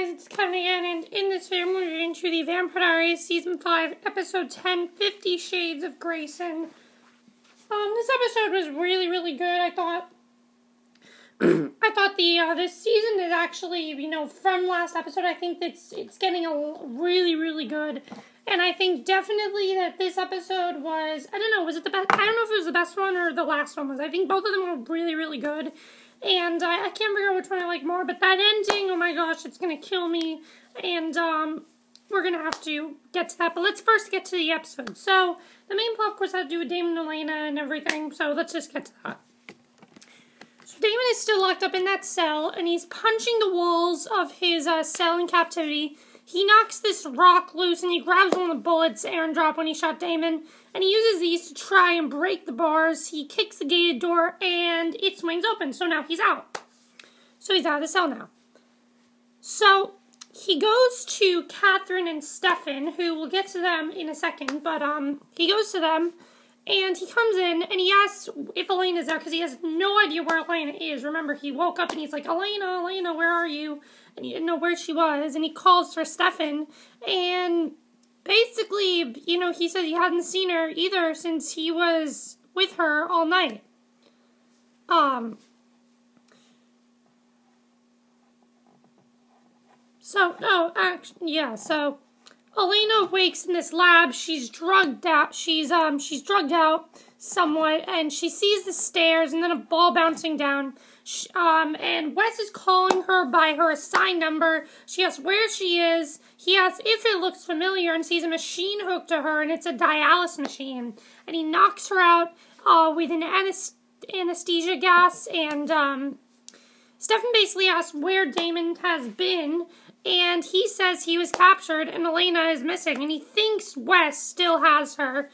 guys, it's Katherine again, and in this video we're going to the Vampire Diaries Season 5, Episode 10, 50 Shades of Grayson. This episode was really good, I thought. I thought this season is actually, from last episode, I think it's getting really good. And I think definitely that this episode was, I don't know, was it the best? I don't know if it was the best one or the last one was. I think both of them were really good. And I can't figure out which one I like more, but that ending, oh my gosh, it's going to kill me. And we're going to have to get to that. But let's first get to the episode. So the main plot, of course, had to do with Damon and Elena and everything. So let's just get to that. So Damon is still locked up in that cell, and he's punching the walls of his cell in captivity. He knocks this rock loose, and he grabs one of the bullets Aaron dropped when he shot Damon, and he uses these to try and break the bars. He kicks the gated door, and it swings open, so now he's out. So he's out of the cell now. So he goes to Katherine and Stefan, who we'll get to them in a second, but he goes to them, and he comes in, and he asks if Elena's there, because he has no idea where Elena is. Remember, he woke up, and he's like, Elena, where are you? And he didn't know where she was, and he calls for Stefan, and basically, he said he hadn't seen her either since he was with her all night. So Elena wakes in this lab. She's drugged out. She's drugged out somewhat, and she sees the stairs and then a ball bouncing down. And Wes is calling her by her assigned number. She asks where she is. He asks if it looks familiar and sees a machine hooked to her, and it's a dialysis machine. And he knocks her out with an anesthesia gas, and Stefan basically asks where Damon has been, and he says he was captured and Elena is missing, and he thinks Wes still has her.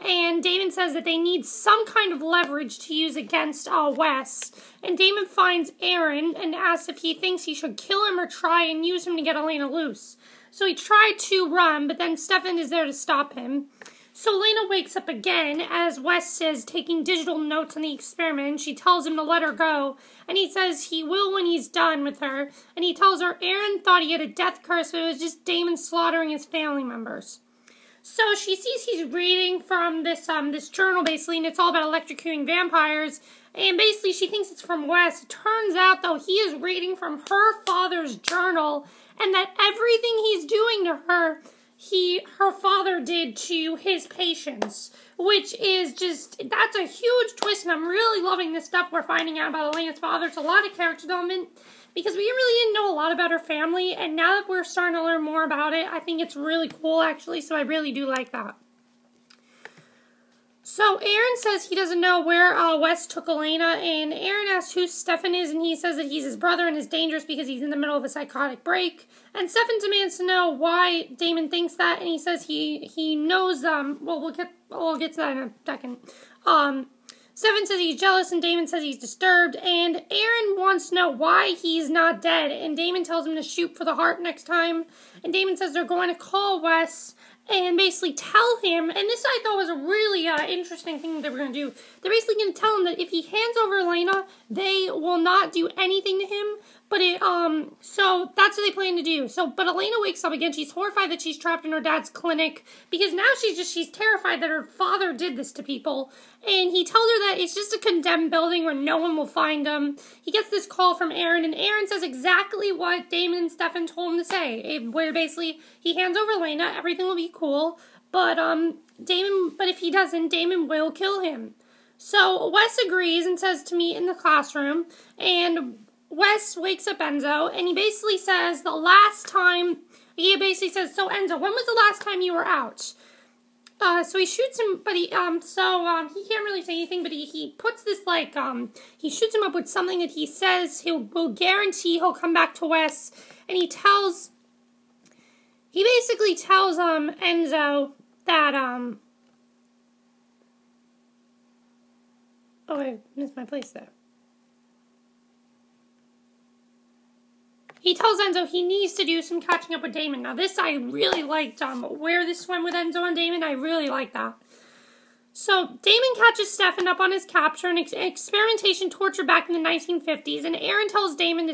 And Damon says that they need some kind of leverage to use against Wes. And Damon finds Aaron and asks if he thinks he should kill him or try and use him to get Elena loose. So he tried to run, but then Stefan is there to stop him. So Elena wakes up again as Wes is taking digital notes on the experiment. She tells him to let her go, and he says he will when he's done with her. And he tells her Aaron thought he had a death curse, but it was just Damon slaughtering his family members. So she sees he's reading from this journal, basically, and it's all about electrocuting vampires. And basically, she thinks it's from Wes. It turns out, though, he is reading from her father's journal, and that everything he's doing to her, her father did to his patients. Which is just, that's a huge twist, and I'm really loving this stuff we're finding out about Elena's father. It's a lot of character development, because we really didn't know a lot about her family, and now that we're starting to learn more about it, I think it's really cool, actually, so I really do like that. So Aaron says he doesn't know where Wes took Elena, and Aaron asks who Stefan is, and he says that he's his brother and is dangerous because he's in the middle of a psychotic break. And Stefan demands to know why Damon thinks that, and he says he knows, we'll get to that in a second. Stefan says he's jealous, and Damon says he's disturbed, and Aaron wants to know why he's not dead, and Damon tells him to shoot for the heart next time, and Damon says they're going to call Wes and basically tell him, and this I thought was a really interesting thing they were going to do. They're basically going to tell him that if he hands over Elena, they will not do anything to him, but so that's what they plan to do. But Elena wakes up again. She's horrified that she's trapped in her dad's clinic, because now she's terrified that her father did this to people, and he tells her that it's just a condemned building where no one will find him. He gets this call from Aaron, and Aaron says exactly what Damon and Stefan told him to say, where basically he hands over Elena, everything will be cool, but if he doesn't, Damon will kill him. So Wes agrees and says to meet in the classroom, and Wes wakes up Enzo, and he basically says so Enzo, when was the last time you were out? So he shoots him, but he can't really say anything, but he puts this, he shoots him up with something that he says will guarantee he'll come back to Wes, and he basically tells, Enzo that, oh, I missed my place there. He tells Enzo he needs to do some catching up with Damon. Now, this I really liked, where this went with Enzo and Damon. I really like that. So Damon catches Stefan up on his capture and experimentation torture back in the 1950s, and Aaron tells Damon to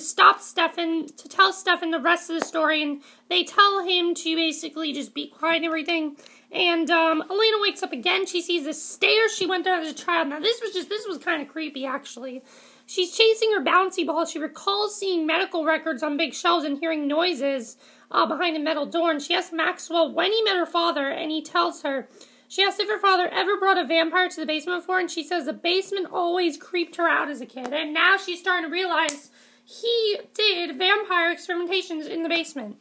tell Stefan the rest of the story, and they tell him to basically just be quiet and everything. And Elena wakes up again. She sees the stairs she went down as a child. Now this was kind of creepy, actually. She's chasing her bouncy ball. She recalls seeing medical records on big shelves and hearing noises behind a metal door, and she asks Maxwell when he met her father, and he tells her. She asks if her father ever brought a vampire to the basement before, and she says the basement always creeped her out as a kid. And now she's starting to realize he did vampire experimentations in the basement.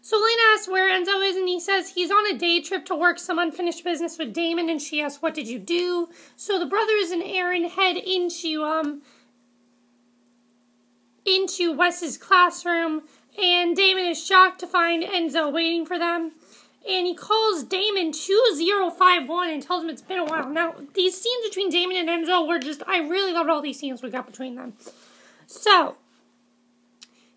So Elena asks where Enzo is, and he says he's on a day trip to work some unfinished business with Damon, and she asks, what did you do? So the brothers and Aaron head into Wes's classroom, and Damon is shocked to find Enzo waiting for them. And he calls Damon 2051 and tells him it's been a while. Now, these scenes between Damon and Enzo were I really loved all these scenes we got between them. So,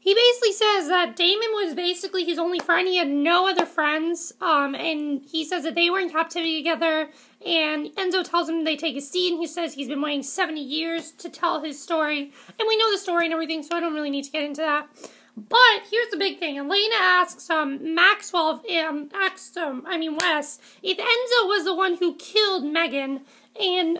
he basically says that Damon was basically his only friend. He had no other friends. And he says that they were in captivity together. And Enzo tells him they take a seat. And he says he's been waiting 70 years to tell his story. And we know the story and everything, so I don't really need to get into that. But here's the big thing. Elena asks Wes, if Enzo was the one who killed Megan, and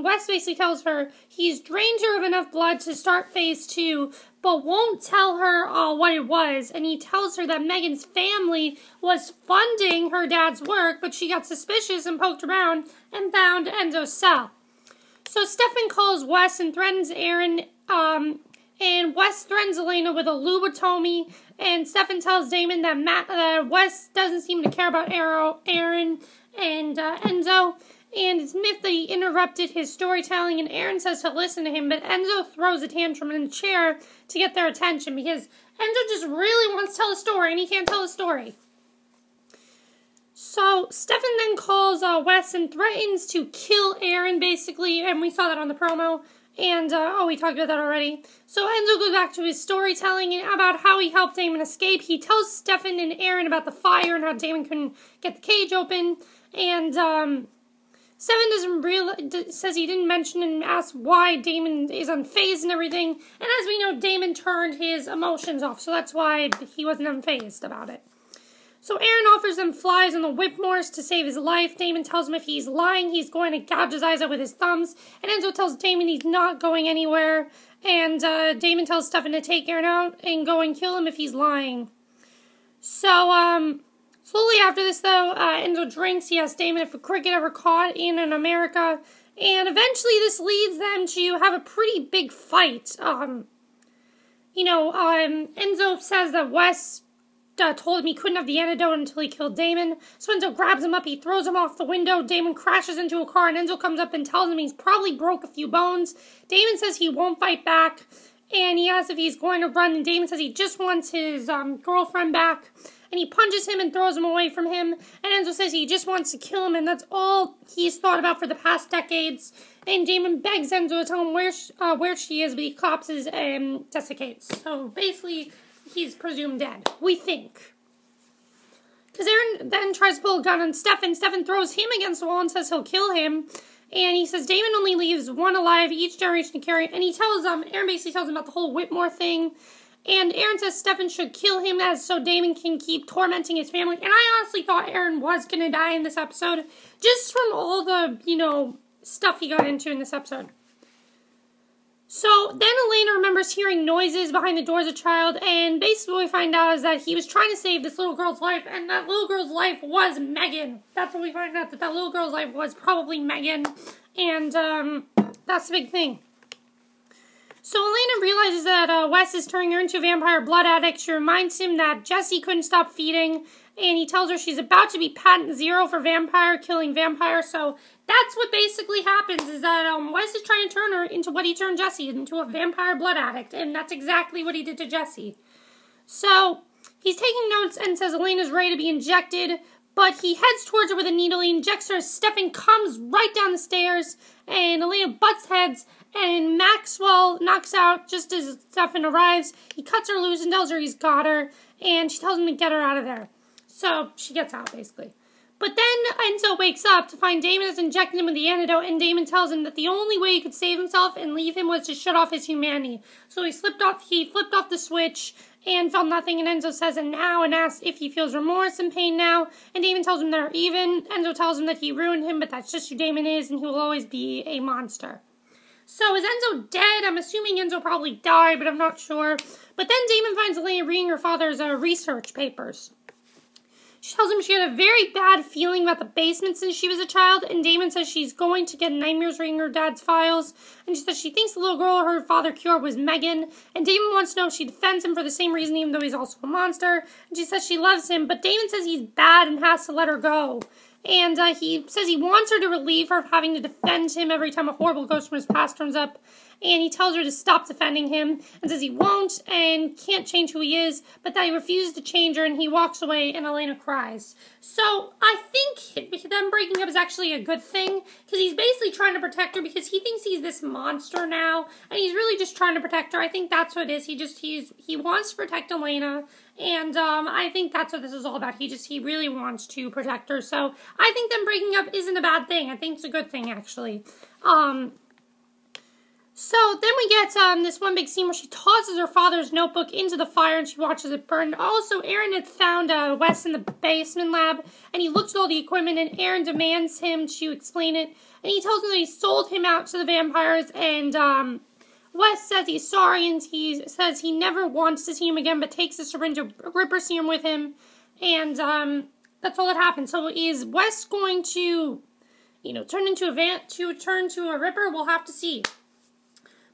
Wes basically tells her he's drained her of enough blood to start phase 2, but won't tell her what it was. And he tells her that Megan's family was funding her dad's work, but she got suspicious and poked around and found Enzo's cell. So Stefan calls Wes and threatens Aaron, and Wes threatens Elena with a lobotomy, and Stefan tells Damon that Wes doesn't seem to care about Aaron and Enzo, and it's myth that he interrupted his storytelling, and Aaron says to listen to him, but Enzo throws a tantrum in the chair to get their attention, because Enzo just really wants to tell a story, and he can't tell a story. So Stefan then calls Wes and threatens to kill Aaron, basically, and we saw that on the promo. And, we talked about that already. So Enzo goes back to his storytelling and about how he helped Damon escape. He tells Stefan and Aaron about the fire and how Damon couldn't get the cage open. And, Stefan says he didn't mention and asks why Damon is unfazed and everything. And as we know, Damon turned his emotions off, so that's why he wasn't unfazed about it. So Aaron offers them flies on the Whitmores to save his life. Damon tells him if he's lying, he's going to gouge his eyes out with his thumbs. And Enzo tells Damon he's not going anywhere. And Damon tells Stefan to take Aaron out and go and kill him if he's lying. So, slowly after this, though, Enzo drinks. He asks Damon if a cricket ever caught in America. And eventually this leads them to have a pretty big fight. Enzo says that Wes told him he couldn't have the antidote until he killed Damon. So Enzo grabs him up, he throws him off the window, Damon crashes into a car, and Enzo comes up and tells him he's probably broke a few bones. Damon says he won't fight back, and he asks if he's going to run, and Damon says he just wants his girlfriend back, and he punches him and throws him away from him, and Enzo says he just wants to kill him, and that's all he's thought about for the past decades, and Damon begs Enzo to tell him where she is, but he collapses and desiccates. So basically, he's presumed dead, we think. Because Aaron then tries to pull a gun on Stefan. Stefan throws him against the wall and says he'll kill him. And he says Damon only leaves one alive each generation to carry. And he tells Aaron basically tells him about the whole Whitmore thing. And Aaron says Stefan should kill him so Damon can keep tormenting his family. And I honestly thought Aaron was going to die in this episode. Just from all the, stuff he got into in this episode. So then Elena remembers hearing noises behind the door as a child, and basically what we find out is that he was trying to save this little girl's life, and that little girl's life was Megan. That's what we find out, that little girl's life was probably Megan, and that's the big thing. So Elena realizes that Wes is turning her into a vampire blood addict. She reminds him that Jesse couldn't stop feeding, and he tells her she's about to be patent 0 for vampire killing vampire. So that's what basically happens, is that Wes is trying to turn her into what he turned Jesse, into a vampire blood addict, and that's exactly what he did to Jesse. So he's taking notes and says Elena's ready to be injected, but he heads towards her with a needle. He injects her. Stefan comes right down the stairs, and Elena butts heads, and Maxwell knocks out just as Stefan arrives. He cuts her loose and tells her he's got her, and she tells him to get her out of there. So she gets out, basically. But then Enzo wakes up to find Damon has injected him with the antidote, and Damon tells him that the only way he could save himself and leave him was to shut off his humanity. So he flipped off the switch and felt nothing, and Enzo says it now and asks if he feels remorse and pain now, and Damon tells him they're even. Enzo tells him that he ruined him, but that's just who Damon is, and he will always be a monster. So is Enzo dead? I'm assuming Enzo probably died, but I'm not sure. But then Damon finds Elena reading her father's research papers. She tells him she had a very bad feeling about the basement since she was a child, and Damon says she's going to get nightmares reading her dad's files, and she says she thinks the little girl her father cured was Megan, and Damon wants to know if she defends him for the same reason even though he's also a monster, and she says she loves him, but Damon says he's bad and has to let her go. And he says he wants her to relieve her of having to defend him every time a horrible ghost from his past turns up. And he tells her to stop defending him and says he won't and can't change who he is, but that he refuses to change her, and he walks away and Elena cries. So I think them breaking up is actually a good thing because he's basically trying to protect her because he thinks he's this monster now and he's really just trying to protect her. I think that's what it is. He wants to protect Elena, and I think that's what this is all about. He really wants to protect her. So I think them breaking up isn't a bad thing. I think it's a good thing actually. So then we get this one big scene where she tosses her father's notebook into the fire and she watches it burn. Also, Aaron had found Wes in the basement lab, and he looks at all the equipment, and Aaron demands him to explain it. And he tells him that he sold him out to the vampires, and Wes says he's sorry, and he says he never wants to see him again, but takes the syringe of Ripper serum with him, and that's all that happens. So is Wes going to, turn into a Ripper? We'll have to see.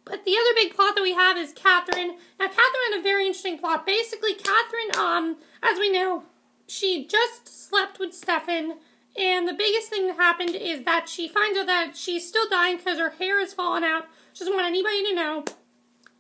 But the other big plot that we have is Katherine. Now, Katherine had a very interesting plot. Basically, Katherine, as we know, she just slept with Stefan, and the biggest thing that happened is that she finds out that she's still dying because her hair has fallen out. She doesn't want anybody to know.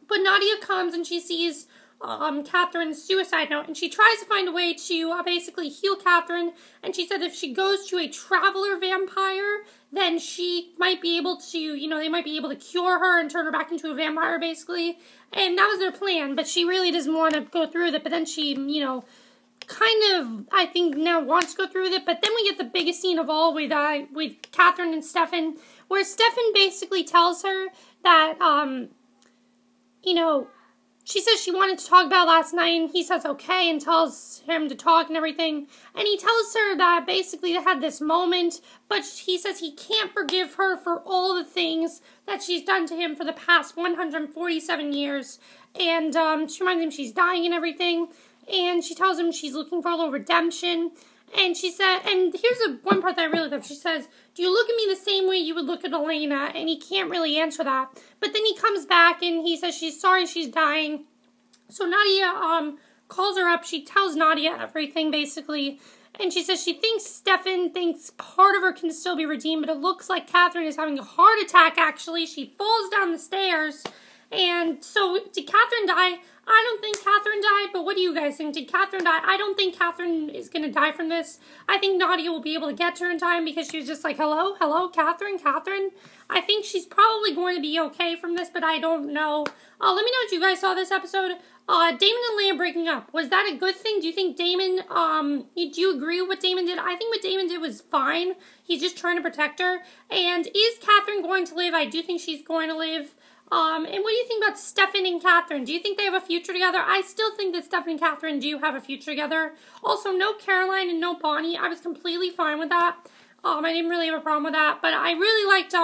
But Nadia comes and she sees Katherine's suicide note, and she tries to find a way to basically heal Katherine, and she said if she goes to a traveler vampire, then she might be able to, they might be able to cure her and turn her back into a vampire, basically, and that was their plan, but she really doesn't want to go through with it, but then she, kind of, I think, now wants to go through with it, but then we get the biggest scene of all with Katherine and Stefan, where Stefan basically tells her that, she says she wanted to talk about last night, and he says okay, and tells him to talk and everything. And he tells her that basically they had this moment, but he says he can't forgive her for all the things that she's done to him for the past 147 years. And she reminds him she's dying and everything. And she tells him she's looking for a little redemption. And she said, and here's one part that I really love. She says, do you look at me the same way you would look at Elena? And he can't really answer that. But then he comes back and he says she's sorry she's dying. So Nadia calls her up. She tells Nadia everything, basically. And she says she thinks Stefan thinks part of her can still be redeemed. But it looks like Katherine is having a heart attack, actually. She falls down the stairs. And so, did Katherine die? I don't think Katherine died, but what do you guys think? Did Katherine die? I don't think Katherine is going to die from this. I think Nadia will be able to get to her in time because she was just like, hello, Katherine. I think she's probably going to be okay from this, but I don't know. Let me know what you guys saw this episode. Damon and Elena breaking up. Was that a good thing? Do you think Damon, do you agree with what Damon did? I think what Damon did was fine. He's just trying to protect her. And is Katherine going to live? I do think she's going to live. And what do you think about Stefan and Katherine? Do you think they have a future together? I still think that Stefan and Katherine do have a future together. Also, no Caroline and no Bonnie. I was completely fine with that. I didn't really have a problem with that. But I really liked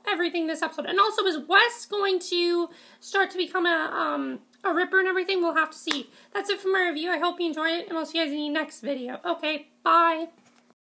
everything this episode. And also, is Wes going to start to become a Ripper and everything? We'll have to see. That's it for my review. I hope you enjoyed it. And I'll see you guys in the next video. Okay, bye.